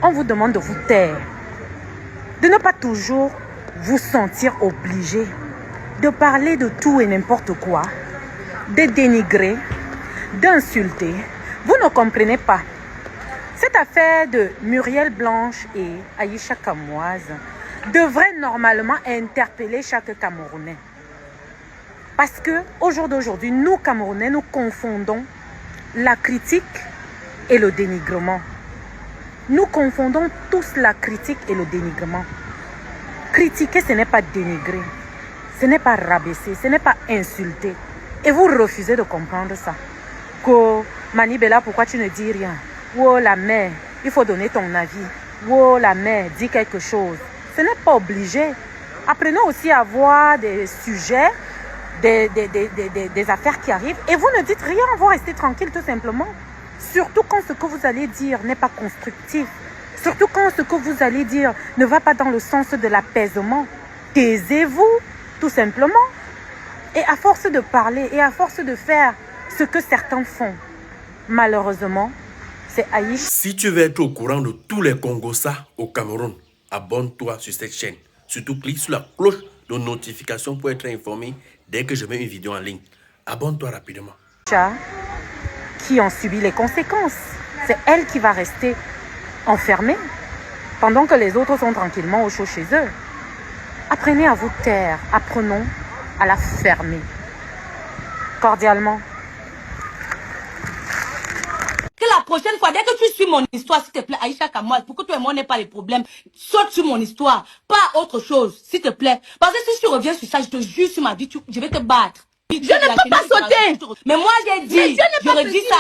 on vous demande de vous taire, de ne pas toujours vous sentir obligé de parler de tout et n'importe quoi, de dénigrer, d'insulter. Vous ne comprenez pas. Cette affaire de Muriel Blanche et Aïcha Kamoise devrait normalement interpeller chaque Camerounais. Parce qu'au jour d'aujourd'hui, nous Camerounais, nous confondons la critique et le dénigrement. Nous confondons tous la critique et le dénigrement. Critiquer, ce n'est pas dénigrer. Ce n'est pas rabaisser, ce n'est pas insulter. Et vous refusez de comprendre ça. Que Manibela, pourquoi tu ne dis rien? Oh la mère, il faut donner ton avis. Oh la mère, dis quelque chose. Ce n'est pas obligé. Apprenez aussi à voir des sujets, des affaires qui arrivent. Et vous ne dites rien, vous restez tranquille tout simplement. Surtout quand ce que vous allez dire n'est pas constructif. Surtout quand ce que vous allez dire ne va pas dans le sens de l'apaisement. Taisez-vous, tout simplement. Et à force de parler et à force de faire ce que certains font, malheureusement, c'est Aïcha. Si tu veux être au courant de tous les Congossas au Cameroun, abonne-toi sur cette chaîne. Surtout, clique sur la cloche de notification pour être informé dès que je mets une vidéo en ligne. Abonne-toi rapidement. Qui ont subi les conséquences. C'est elle qui va rester enfermée pendant que les autres sont tranquillement au chaud chez eux. Apprenez à vous taire. Apprenons à la fermer. Cordialement. Que la prochaine fois, dès que tu suis mon histoire, s'il te plaît, Aïcha Kamoise, pour que toi et moi n'ait pas les problèmes, saute sur mon histoire, pas autre chose, s'il te plaît. Parce que si tu reviens sur ça, je te jure sur ma vie, je vais te battre. Je ne peux pas sauter. Mais moi j'ai dit, j'aurais dit ça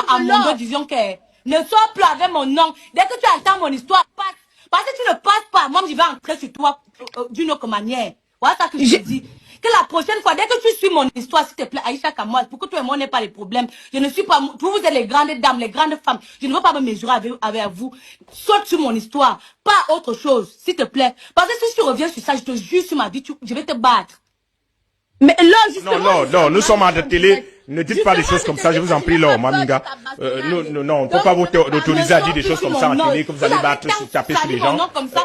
à mon dos, disons que ne sors plus avec mon nom. Dès que tu entends mon histoire, passe. Parce que tu ne passes pas, moi je vais entrer sur toi d'une autre manière. Voilà ça que je te dis. Que la prochaine fois, dès que tu suis mon histoire, s'il te plaît, Aïcha Kamoise, pour que toi et moi n'ait pas les problèmes, je ne suis pas, vous êtes les grandes dames, les grandes femmes, je ne veux pas me mesurer avec vous. Saute sur mon histoire, pas autre chose, s'il te plaît. Parce que si tu reviens sur ça, je te jure sur ma vie, je vais te battre. Mais là, justement... Non, nous sommes à la télé. Ne dites pas des choses comme ça, je vous en prie, là, Maminga. Non, on ne peut pas vous autoriser à dire des choses comme ça en télé, que vous allez taper sur les gens.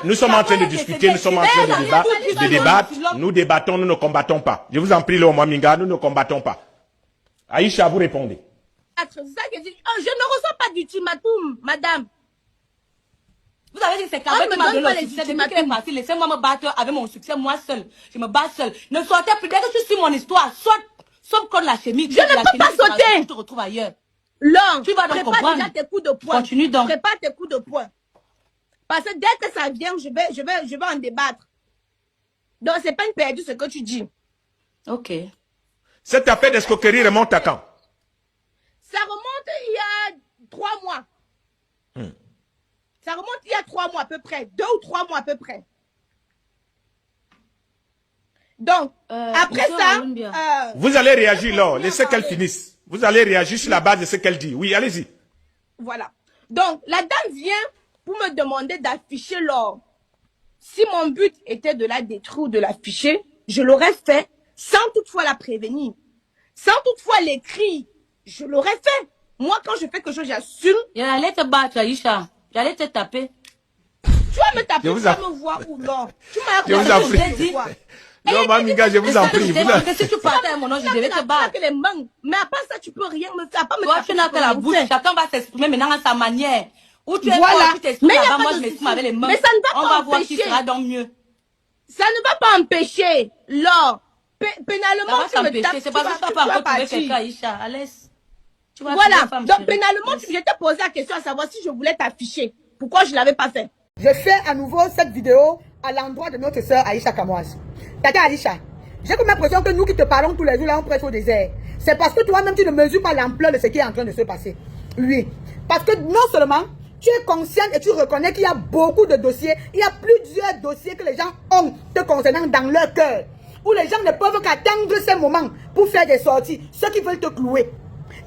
Nous sommes en train de discuter, nous sommes en train de débattre. Nous débattons, nous ne combattons pas. Je vous en prie, là, Maminga, nous ne combattons pas. Aïcha, vous répondez. C'est ça que je dis. Je ne reçois pas d'ultimatum, madame. Vous avez dit c'est quand même qui m'a donné le succès. Depuis qu'elle est partie, laissez-moi me battre avec mon succès, moi seule. Je me bats seule. Ne sortez plus. Dès que tu suis mon histoire, saute contre la chimie. Je ne peux pas sauter. Tu te retrouves ailleurs. Là, tu vas donc comprendre. Déjà tes coups de poing. Continue donc. Prépare tes coups de poing. Parce que dès que ça vient, je vais en débattre. Donc, c'est pas une perdue ce que tu dis. Ok. Cette affaire d'escroquerie remonte à quand? Ça remonte il y a 3 mois. Ça remonte il y a 3 mois à peu près. 2 ou 3 mois à peu près. Donc, après ça... vous allez réagir là. Laissez qu'elle finisse. Vous allez réagir sur la base de ce qu'elle dit. Oui, allez-y. Voilà. Donc, la dame vient pour me demander d'afficher l'or. Si mon but était de la détruire ou de l'afficher, je l'aurais fait sans toutefois la prévenir. Sans toutefois l'écrire. Je l'aurais fait. Moi, quand je fais quelque chose, j'assume. J'allais te battre, Aïcha. J'allais te taper. Tu vas me taper, tu vas me voir ou non. Tu m'as dit. Non, Maminga, je vous en prie. Si tu partais à mon nom, je vais te battre. Mais à part ça, tu peux rien me faire. Pas me toi, tu n'as que la bouche. Chacun va s'exprimer maintenant à sa manière. Où tu es voilà. Tu t'exprimes là-bas, moi je m'exprime avec les mains. Mais ça ne va pas empêcher. On va voir qui sera donc mieux. Ça ne va pas empêcher. Là, pénalement, tu me tapes. C'est pas ça que tu vas pas retrouver quelqu'un, Aïcha. Allez. Voilà. Donc, pénalement, je t'ai posé la question à savoir si je voulais t'afficher. Pourquoi je ne l'avais pas fait? Je fais à nouveau cette vidéo à l'endroit de notre sœur Aïcha Kamoise. Tata Aïcha, j'ai comme l'impression que nous qui te parlons tous les jours là, on presse au désert. C'est parce que toi-même, tu ne mesures pas l'ampleur de ce qui est en train de se passer. Oui. Parce que non seulement, tu es consciente et tu reconnais qu'il y a beaucoup de dossiers, il y a plusieurs dossiers que les gens ont te concernant dans leur cœur. Où les gens ne peuvent qu'attendre ces moments pour faire des sorties. Ceux qui veulent te clouer.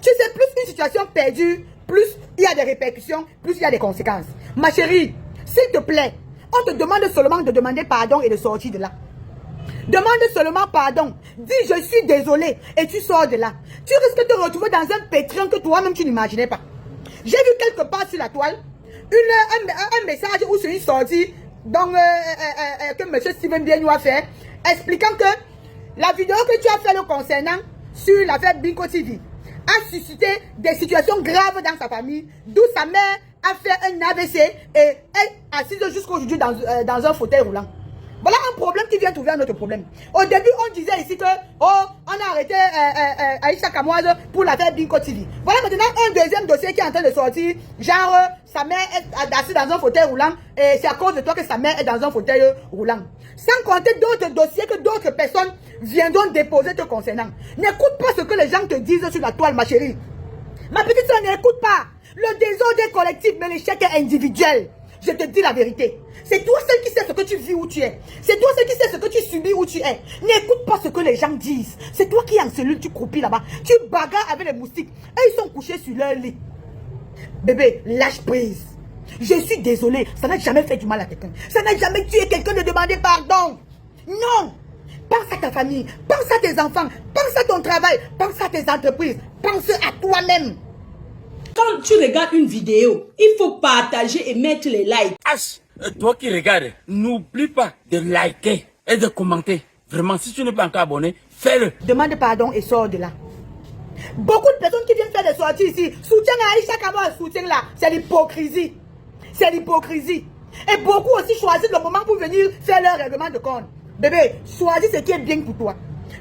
Tu sais, plus une situation perdue, plus il y a des répercussions, plus il y a des conséquences. Ma chérie, s'il te plaît, on te demande seulement de demander pardon et de sortir de là. Demande seulement pardon. Dis je suis désolé et tu sors de là. Tu risques de te retrouver dans un pétrin que toi-même tu n'imaginais pas. J'ai vu quelque part sur la toile un message sortie donc, que M. Steven Biennou a fait, expliquant que la vidéo que tu as fait le concernant sur l'affaire Binko TV a suscité des situations graves dans sa famille, d'où sa mère a fait un AVC et est assise jusqu'aujourd'hui dans un fauteuil roulant. Voilà un problème qui vient trouver un autre problème. Au début, on disait ici que, oh, on a arrêté Aïcha Kamoise pour l'affaire Binko TV. Voilà maintenant un deuxième dossier qui est en train de sortir. Genre, sa mère est assise dans un fauteuil roulant et c'est à cause de toi que sa mère est dans un fauteuil roulant. Sans compter d'autres dossiers que d'autres personnes viendront déposer te concernant. N'écoute pas ce que les gens te disent sur la toile, ma chérie. Ma petite soeur, n'écoute pas. Le désordre est collectif, mais l'échec est individuel. Je te dis la vérité. C'est toi seul qui sais ce que tu vis où tu es. C'est toi seul qui sais ce que tu subis où tu es. N'écoute pas ce que les gens disent. C'est toi qui es en cellule, tu croupis là-bas. Tu bagarres avec les moustiques. Et ils sont couchés sur leur lit. Bébé, lâche prise. Je suis désolée. Ça n'a jamais fait du mal à quelqu'un. Ça n'a jamais tué quelqu'un de demander pardon. Non. Pense à ta famille. Pense à tes enfants. Pense à ton travail. Pense à tes entreprises. Pense à toi-même. Quand tu regardes une vidéo, il faut partager et mettre les likes. Toi qui regardes, n'oublie pas de liker et de commenter. Vraiment, si tu n'es pas encore abonné, fais-le. Demande pardon et sors de là. Beaucoup de personnes qui viennent faire des sorties ici, soutien à Aïcha Kamoise, soutien là, c'est l'hypocrisie. C'est l'hypocrisie. Et beaucoup aussi choisissent le moment pour venir faire leur règlement de compte. Bébé, choisis ce qui est bien pour toi.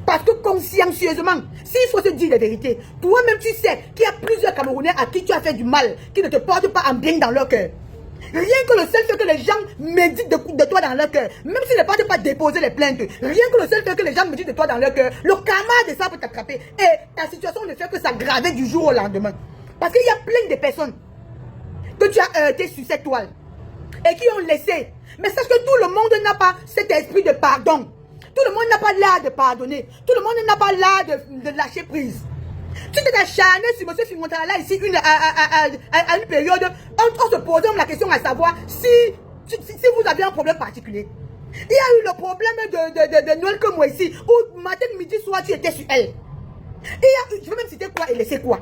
Parce que consciencieusement, s'il faut se dire la vérité, toi-même tu sais qu'il y a plusieurs Camerounais à qui tu as fait du mal, qui ne te portent pas en bien dans leur cœur. Rien que le seul fait que les gens méditent de toi dans leur cœur, même s'ils ne partent pas déposer les plaintes, rien que le seul fait que les gens méditent de toi dans leur cœur, le karma de ça peut t'attraper. Et ta situation ne fait que s'aggraver du jour au lendemain. Parce qu'il y a plein de personnes que tu as heurté sur cette toile et qui ont laissé. Mais sache que tout le monde n'a pas cet esprit de pardon. Tout le monde n'a pas l'art de pardonner. Tout le monde n'a pas l'art de lâcher prise. Tu t'es acharné sur M. Fimontala ici à une période, on se posait la question à savoir si vous aviez un problème particulier. Il y a eu le problème de Noël comme moi ici, où matin, midi, soir, tu étais sur elle. Je vais même citer quoi et laisser quoi.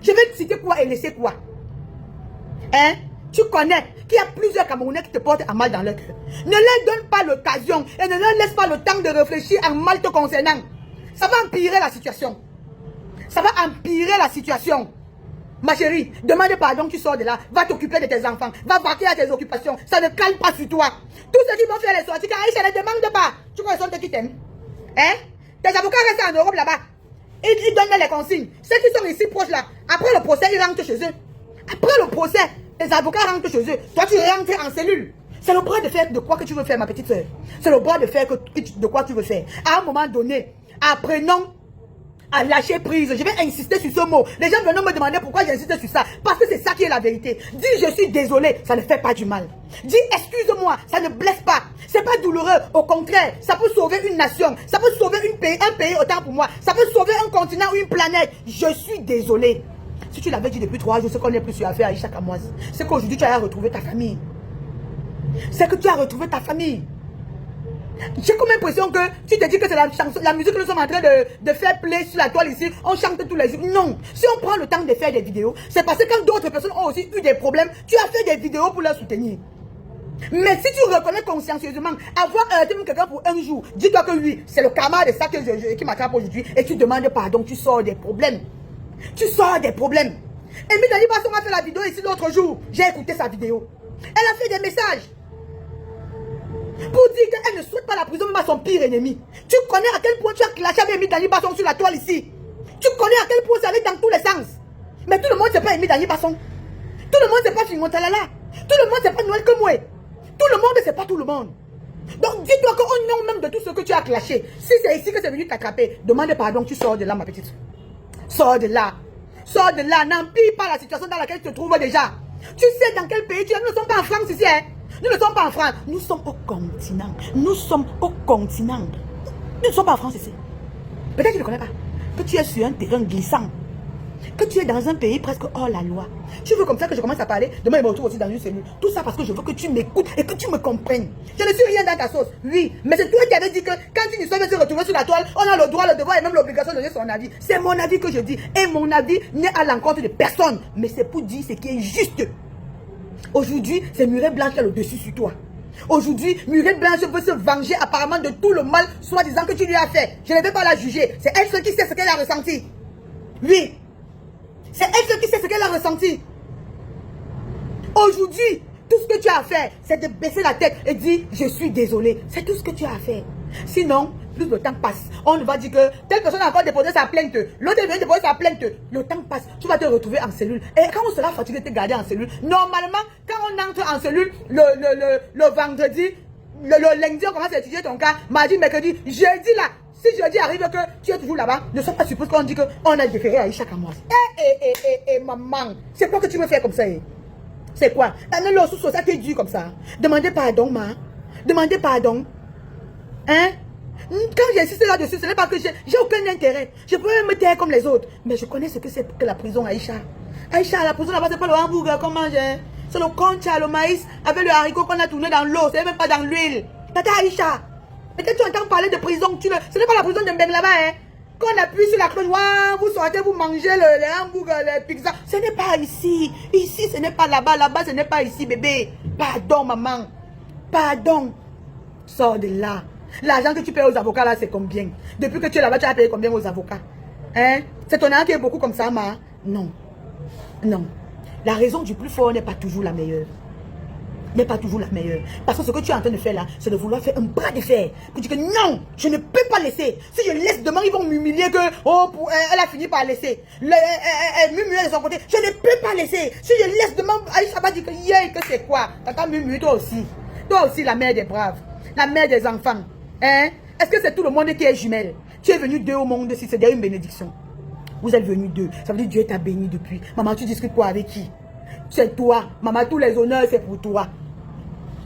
Je vais citer quoi et laisser quoi. Hein? Tu connais qu'il y a plusieurs Camerounais qui te portent à mal dans leur cœur. Ne leur donne pas l'occasion et ne leur laisse pas le temps de réfléchir en mal te concernant. Ça va empirer la situation. Ça va empirer la situation. Ma chérie, demande pardon, tu sors de là. Va t'occuper de tes enfants. Va vaquer à tes occupations. Ça ne calme pas sur toi. Tous ceux qui vont faire les sorties, car Aïcha ne demande pas. Tu crois qu'ils sont ceux qui t'aiment? Hein? Tes avocats restent en Europe là-bas. Ils donnent les consignes. Ceux qui sont ici proches là, après le procès, ils rentrent chez eux. Après le procès, les avocats rentrent chez eux. Toi, tu rentres en cellule. C'est le bras de fer de quoi que tu veux faire, ma petite soeur. C'est le bras de fer de quoi tu veux faire. À un moment donné, apprenons à lâcher prise. Je vais insister sur ce mot. Les gens viennent me demander pourquoi j'insiste sur ça. Parce que c'est ça qui est la vérité. Dis je suis désolé, ça ne fait pas du mal. Dis excuse-moi, ça ne blesse pas. C'est pas douloureux. Au contraire, ça peut sauver une nation. Ça peut sauver un pays autant pour moi. Ça peut sauver un continent ou une planète. Je suis désolé. Si tu l'avais dit depuis 3 jours, ce qu'on n'est plus sur affaire Aïcha Kamoise, c'est qu'aujourd'hui tu as retrouvé ta famille. C'est que tu as retrouvé ta famille. J'ai comme l'impression que tu te dis que c'est la musique que nous sommes en train de faire play sur la toile ici. On chante tous les jours. Non. Si on prend le temps de faire des vidéos, c'est parce que quand d'autres personnes ont aussi eu des problèmes, tu as fait des vidéos pour leur soutenir. Mais si tu reconnais consciencieusement avoir heurté quelqu'un pour un jour, dis-toi que oui, c'est le karma de ça qui m'attrape aujourd'hui et tu demandes pardon, tu sors des problèmes. Tu sors des problèmes. Amy Dali Basson a fait la vidéo ici l'autre jour. J'ai écouté sa vidéo. Elle a fait des messages pour dire qu'elle ne souhaite pas la prison même à son pire ennemi. Tu connais à quel point tu as clashé avec Amy Dali Basson sur la toile ici. Tu connais à quel point ça allait dans tous les sens. Mais tout le monde ne sait pas Amy Dali Basson. Tout le monde ne sait pas Fimontala. Tout le monde ne sait pas Noël comme moi. Tout le monde ne sait pas tout le monde. Donc dis-toi qu'au nom même de tout ce que tu as clashé, si c'est ici que c'est venu t'attraper, demande pardon, tu sors de là, ma petite. Sors de là. Sors de là. N'empire pas la situation dans laquelle tu te trouves déjà. Tu sais dans quel pays tu es. Nous ne sommes pas en France ici. Hein? Nous ne sommes pas en France. Nous sommes au continent. Nous sommes au continent. Nous ne sommes pas en France ici. Peut-être que tu ne connais pas. Que tu es sur un terrain glissant. Que tu es dans un pays presque hors la loi. Tu veux comme ça que je commence à parler. Demain, je me retrouve aussi dans une cellule. Tout ça parce que je veux que tu m'écoutes et que tu me comprennes. Je ne suis rien dans ta sauce. Oui, mais c'est toi qui avais dit que quand une histoire veut se retrouver sur la toile, on a le droit, le devoir et même l'obligation de donner son avis. C'est mon avis que je dis. Et mon avis n'est à l'encontre de personne. Mais c'est pour dire ce qui est juste. Aujourd'hui, c'est Murée Blanche qui a le dessus sur toi. Aujourd'hui, Murée Blanche veut se venger apparemment de tout le mal, soi-disant que tu lui as fait. Je ne vais pas la juger. C'est elle seule qui sait ce qu'elle a ressenti. Oui. C'est elle seule qui sait ce qu'elle a ressenti. Aujourd'hui, tout ce que tu as fait, c'est de baisser la tête et dire « Je suis désolé ». C'est tout ce que tu as fait. Sinon, plus le temps passe. On va dire que telle personne a encore déposé sa plainte. L'autre vient déposer sa plainte. Le temps passe. Tu vas te retrouver en cellule. Et quand on sera fatigué de te garder en cellule, normalement, quand on entre en cellule, le vendredi, le lundi, on commence à étudier ton cas. Mardi, mercredi, jeudi là. Si jeudi arrive que tu es toujours là-bas, ne sois pas supposé qu'on dit qu'on a déféré à Aïcha Kamoas. Maman, c'est quoi que tu veux faire comme ça? C'est quoi? Le sous ça t'est dû comme ça. Demandez pardon, ma. Demandez pardon. Hein? Quand j'insiste là-dessus, ce n'est pas que j'ai aucun intérêt. Je peux me taire comme les autres. Mais je connais ce que c'est que la prison, Aïcha. Aïcha, la prison là-bas, c'est pas le hamburger qu'on mange. Hein? C'est le concha, le maïs, avec le haricot qu'on a tourné dans l'eau. C'est même pas dans l'huile. Tata Aïcha. Peut-être tu entends parler de prison. Ce n'est pas la prison de Mbeng là-bas. Hein? Quand on appuie sur la cloche, vous sortez, vous mangez les hamburgers, les pizzas. Ce n'est pas ici. Ici, ce n'est pas là-bas. Là-bas, ce n'est pas ici, bébé. Pardon, maman. Pardon. Sors de là. L'argent que tu payes aux avocats, là, c'est combien? Depuis que tu es là-bas, tu as payé combien aux avocats? Hein? C'est ton argent qui est beaucoup comme ça, ma? Non. Non. La raison du plus fort n'est pas toujours la meilleure. N'est pas toujours la meilleure. Parce que ce que tu es en train de faire là, c'est de vouloir faire un bras de fer. Pour dire que non, je ne peux pas laisser. Si je laisse demain, ils vont m'humilier que, oh, elle a fini par laisser. Elle murmure de son côté. Je ne peux pas laisser. Si je laisse demain, Aïcha va dire que yeah, que c'est quoi? T'as murmure toi aussi. Toi aussi, la mère des braves. La mère des enfants. Hein? Est-ce que c'est tout le monde qui est jumelle? Tu es venu 2 au monde si c'est une bénédiction. Vous êtes venus 2. Ça veut dire Dieu t'a béni depuis. Maman, tu discutes quoi avec qui? C'est toi. Maman, tous les honneurs, c'est pour toi.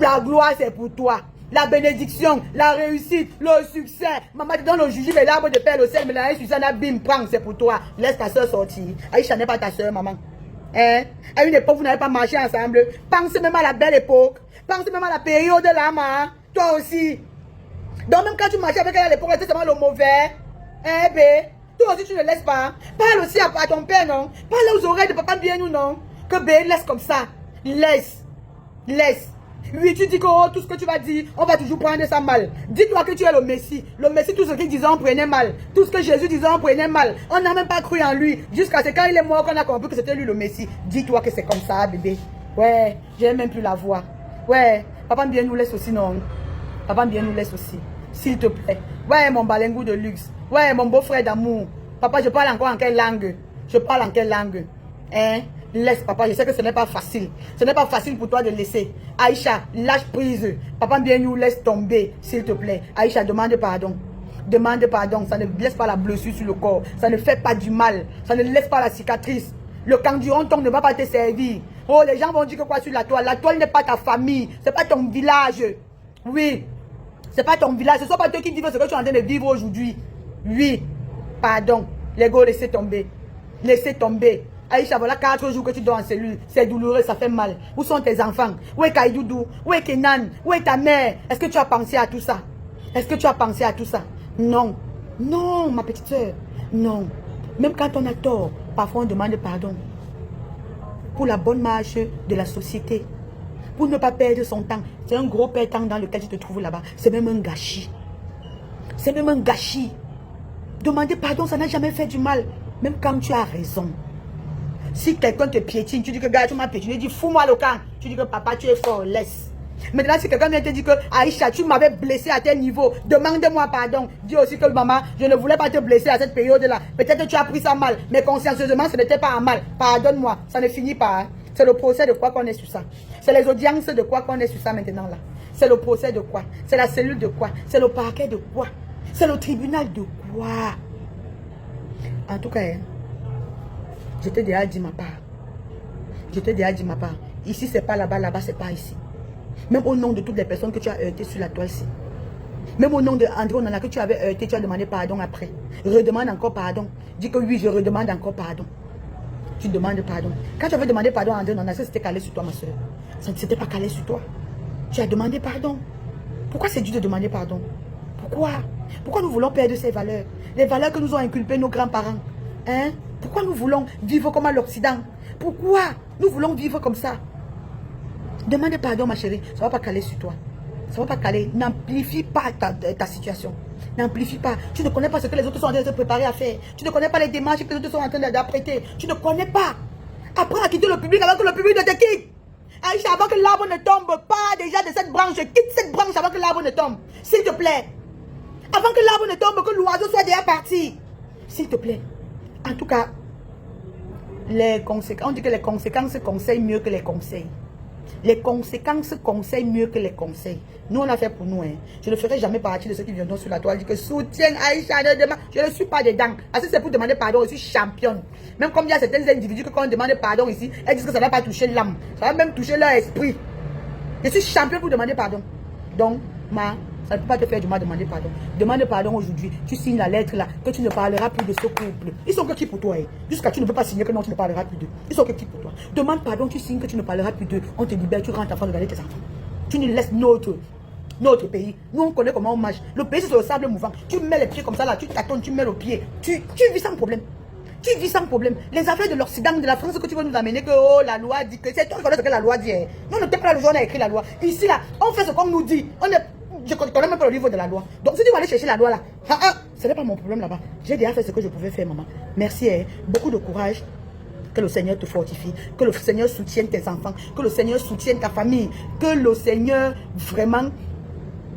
La gloire, c'est pour toi. La bénédiction, la réussite, le succès. Maman, tu donnes le jujube et l'arbre de perle au sel, mais la Susanna, bim, prends, c'est pour toi. Laisse ta soeur sortir. Aïcha n'est pas ta soeur, maman. Hein? À une époque, vous n'avez pas marché ensemble. Pense même à la belle époque. Pense même à la période là, maman. Toi aussi. Donc, même quand tu marchais avec elle à l'époque, c'était seulement le mauvais. Hein, bé? Toi aussi, tu ne laisses pas. Parle aussi à ton père, non? Parle aux oreilles de papa bien ou non? Que bé, laisse comme ça. Laisse. Laisse. Oui, tu dis que oh, tout ce que tu vas dire, on va toujours prendre ça mal. Dis-toi que tu es le Messie. Le Messie, tout ce qu'il disait, on prenait mal. Tout ce que Jésus disait, on prenait mal. On n'a même pas cru en lui. Jusqu'à ce quand il est mort qu'on a compris que c'était lui le Messie. Dis-toi que c'est comme ça, bébé. Ouais, j'ai même plus la voix. Ouais, papa bien nous laisse aussi, non? Papa bien nous laisse aussi. S'il te plaît. Ouais, mon balengou de luxe. Ouais, mon beau-frère d'amour. Papa, je parle encore en quelle langue? Je parle en quelle langue? Hein? Laisse, papa, je sais que ce n'est pas facile. Ce n'est pas facile pour toi de laisser. Aïcha, lâche prise. Papa bien nous laisse tomber, s'il te plaît. Aïcha, demande pardon. Demande pardon. Ça ne laisse pas la blessure sur le corps. Ça ne fait pas du mal. Ça ne laisse pas la cicatrice. Le canduron ne va pas te servir. Oh, les gens vont dire que quoi sur la toile? La toile n'est pas ta famille. C'est pas ton village. Oui. C'est pas ton village. Ce ne sont pas toi qui vivent ce que tu es en train de vivre aujourd'hui. Oui. Pardon. Les gars, laissez tomber. Laissez tomber. Aïcha, voilà 4 jours que tu dors en cellule. C'est douloureux, ça fait mal. Où sont tes enfants? Où est Kaïdoudou? Où est Kenan? Où est ta mère? Est-ce que tu as pensé à tout ça? Est-ce que tu as pensé à tout ça? Non. Non, ma petite soeur. Non. Même quand on a tort, parfois on demande pardon. Pour la bonne marche de la société. Pour ne pas perdre son temps. C'est un gros perdant dans lequel tu te trouves là-bas. C'est même un gâchis. C'est même un gâchis. Demander pardon, ça n'a jamais fait du mal. Même quand tu as raison. Si quelqu'un te piétine, tu dis que gars, tu m'as piétiné, dis fous-moi le camp. Tu dis que papa, tu es fort, laisse. Maintenant, si quelqu'un vient te dire que Aïcha, tu m'avais blessé à tel niveau, demande-moi pardon. Dis aussi que maman, je ne voulais pas te blesser à cette période-là. Peut-être que tu as pris ça mal, mais consciencieusement, ce n'était pas un mal. Pardonne-moi, ça ne finit pas. Hein. C'est le procès de quoi qu'on est sur ça. C'est les audiences de quoi qu'on est sur ça maintenant là. C'est le procès de quoi? C'est la cellule de quoi? C'est le parquet de quoi? C'est le tribunal de quoi? En tout cas, hein, je t'ai déjà dit ma part. Je t'ai déjà dit ma part. Ici, c'est pas là-bas, là-bas, c'est pas ici. Même au nom de toutes les personnes que tu as heurtées sur la toile-ci. Même au nom de André Onana que tu avais heurté, tu as demandé pardon après. Redemande encore pardon. Dis que oui, je redemande encore pardon. Tu demandes pardon. Quand tu avais demandé pardon à André Onana, c'était calé sur toi, ma soeur. Ça ne s'était pas calé sur toi. Tu as demandé pardon. Pourquoi c'est dû de demander pardon? Pourquoi? Pourquoi nous voulons perdre ces valeurs? Les valeurs que nous ont inculpées nos grands-parents. Hein? Pourquoi nous voulons vivre comme à l'Occident? Pourquoi nous voulons vivre comme ça? Demande pardon, ma chérie. Ça ne va pas caler sur toi. Ça ne va pas caler. N'amplifie pas ta situation. N'amplifie pas. Tu ne connais pas ce que les autres sont en train de se préparer à faire. Tu ne connais pas les démarches que les autres sont en train d'apprêter. Tu ne connais pas. Apprends à quitter le public avant que le public ne te quitte. Aïcha, avant que l'arbre ne tombe pas déjà de cette branche. Quitte cette branche avant que l'arbre ne tombe. S'il te plaît. Avant que l'arbre ne tombe, que l'oiseau soit déjà parti. S'il te plaît. En tout cas, les conséquences, on dit que les conséquences conseillent mieux que les conseils. Les conséquences conseillent mieux que les conseils. Nous, on a fait pour nous. Hein. Je ne ferai jamais partie de ceux qui viendront sur la toile. Je dis que soutiens Aïcha de demain. Je ne suis pas dedans. Parce que c'est pour demander pardon. Je suis championne. Même comme il y a certains individus que quand on demande pardon ici, elles disent que ça ne va pas toucher l'âme. Ça va même toucher leur esprit. Je suis championne pour demander pardon. Donc, ça ne peut pas te faire du mal demander pardon. Demande pardon aujourd'hui. Tu signes la lettre là, que tu ne parleras plus de ce couple. Ils sont que qui pour toi? Hein? Jusqu'à tu ne peux pas signer que non, tu ne parleras plus d'eux. Ils sont que qui pour toi? Demande pardon, tu signes que tu ne parleras plus d'eux. On te libère, tu rentres afin de regarder tes enfants. Tu nous laisses notre pays. Nous, on connaît comment on marche. Le pays, c'est sur le sable mouvant. Tu mets les pieds comme ça là, tu tâtonnes, tu mets le pied. Tu vis sans problème. Tu vis sans problème. Les affaires de l'Occident, de la France, que tu veux nous amener, que oh, la loi dit que c'est toi qui connais ce que la loi dit. Hein. Nous, on ne t'aime pas le jour, on a écrit la loi. Ici là, on fait ce qu'on nous dit. Je ne connais même pas le livre de la loi. Donc si tu vas aller chercher la loi là, ce n'est pas mon problème là-bas. J'ai déjà fait ce que je pouvais faire, maman. Merci, hein. Beaucoup de courage. Que le Seigneur te fortifie. Que le Seigneur soutienne tes enfants. Que le Seigneur soutienne ta famille. Que le Seigneur vraiment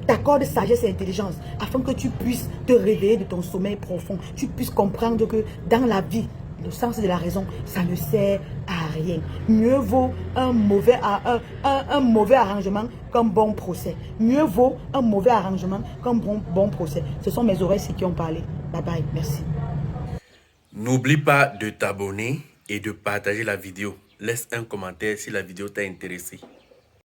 t'accorde sagesse et intelligence. Afin que tu puisses te réveiller de ton sommeil profond. Tu puisses comprendre que dans la vie, le sens de la raison, ça ne sert à rien. Mieux vaut un mauvais arrangement qu'un bon procès. Mieux vaut un mauvais arrangement qu'un bon procès. Ce sont mes oreilles qui ont parlé. Bye bye, merci. N'oublie pas de t'abonner et de partager la vidéo. Laisse un commentaire si la vidéo t'a intéressé.